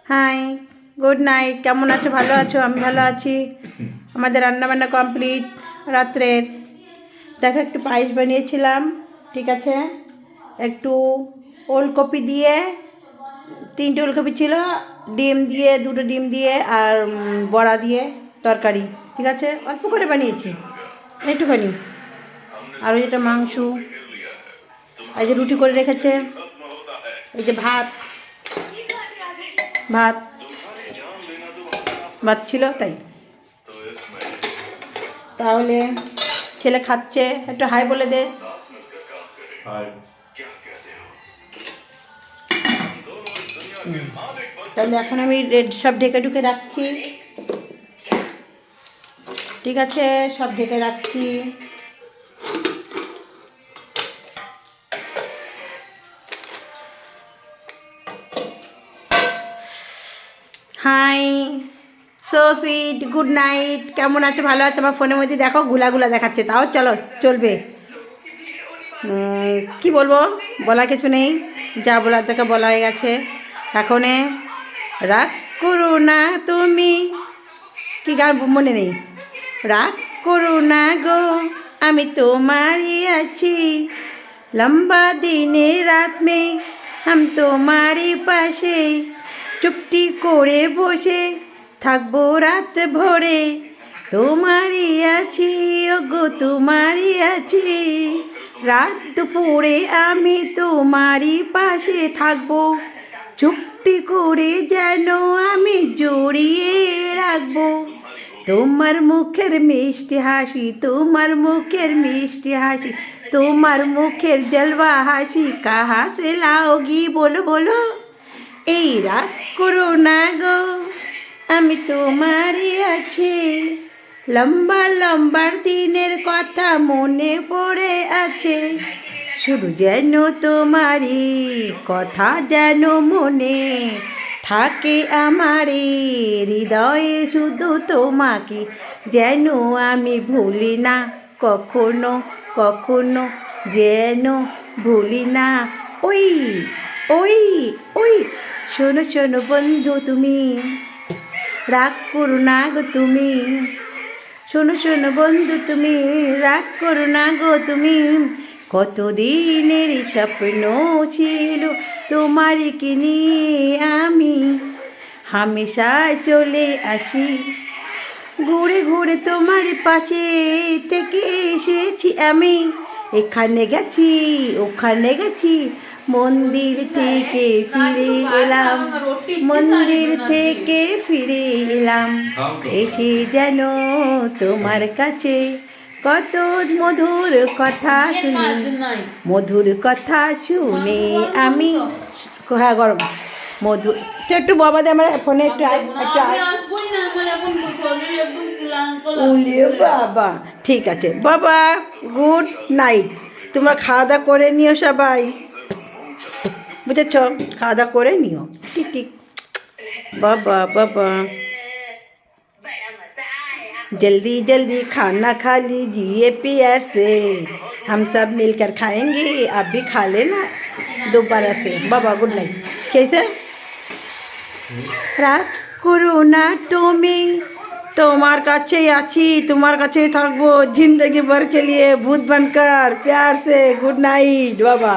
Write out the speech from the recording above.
High, good night. কেমন আছো? ভালো আছো? আমি ভালো আছি। আমাদের রান্নাবান্না কমপ্লিট রাত্রের। দেখো, একটু পায়েস বানিয়েছিলাম, ঠিক আছে। একটু ওলকপি দিয়ে, 3টে ওলকপি ছিল, ডিম দিয়ে, 2টো ডিম দিয়ে, আর বড়া দিয়ে তরকারি, ঠিক আছে। অল্প করে বানিয়েছি, একটুখানি। আর ওই যেটা মাংস, এই যে রুটি করে রেখেছে, এই যে ভাত ভাত ভাত ছিল তাই। তাহলে ছেলে খাচ্ছে, একটু হাই বলে দে। তাহলে এখন আমি সব ঢেকে ঢুকে রাখছি, ঠিক আছে। সব ঢেকে রাখছি। Hi, so sweet, good night. কেমন আছো? ভালো আছো? আমার ফোনের মধ্যে দেখো গুলা দেখাচ্ছে, তাও চলো, চলবে। কি বলবো, বলা কিছু নেই, যা বলার থেকে বলা হয়ে গেছে। এখন রাগ করো না তুমি, কি গান মনে নেই। রাগ করো না গো, আমি তোমারই আছি, লম্বা দিনে রাত মে हम তোমারই পাশে, চুপটি করে বসে থাকবো রাত ভরে, তোমারই আছি ওগো, তোমারই আছি। রাত দুপুরে আমি তোমারই পাশে থাকবো, চুপটি করে যেন আমি জড়িয়ে রাখবো তোমার মুখের মিষ্টি হাসি, তোমার মুখের মিষ্টি হাসি, তোমার মুখের জলवा হাসি কাহা সে লাওগি, বলো বলো। এই রাগ করো না গো, আমি তোমারই আছি, লম্বা লম্বা দিনের কথা মনে পড়ে আছে, শুধু যেন তোমারই কথা যেন মনে থাকে আমার হৃদয়ে, শুধু তোমাকে যেন আমি ভুলি না কখনো কখনো, যেন ভুলি না। ওই ওই ওই শোনো শোনো বন্ধু তুমি, রাগ করো না গো তুমি, শোনো শোনো বন্ধু তুমি, রাগ করো না গো তুমি। কতদিনের স্বপ্ন ছিল তোমারকে নিয়ে আমি হামেশায় চলে আসি, ঘুরে ঘুরে তোমার পাশে থেকে এসেছি আমি, এখানে গেছি ওখানে গেছি, মন্দির থেকে ফিরে এলাম, মন্দির থেকে ফিরে এলাম, এসে যেন তোমার কাছে কত মধুর কথা শুনি, মধুর কথা শুনে আমি, হ্যাঁ গরম মধুর। তো একটু বাবা দে আমার ফোনে একটু উলিয়ে বাবা, ঠিক আছে বাবা, গুড নাইট। তোমরা খাওয়া দাওয়া করে নিও সবাই, বুঝেছ? খাওয়া দাওয়া করে নিও, ঠিক ঠিক। বাবা বাবা, जल्दी जल्दी खाना खा लीजिए प्यार से, हम सब मिलकर खाएंगे, आप भी खा लेना दोबारा से। बाबा गुड नाइट। कैसे রাগ করো না তুমি, তোমার কাছেই আছি, তোমার কাছেই থাকবো जिंदगी भर के लिए, भूत बनकर प्यार से। गुड नाइट बाबा।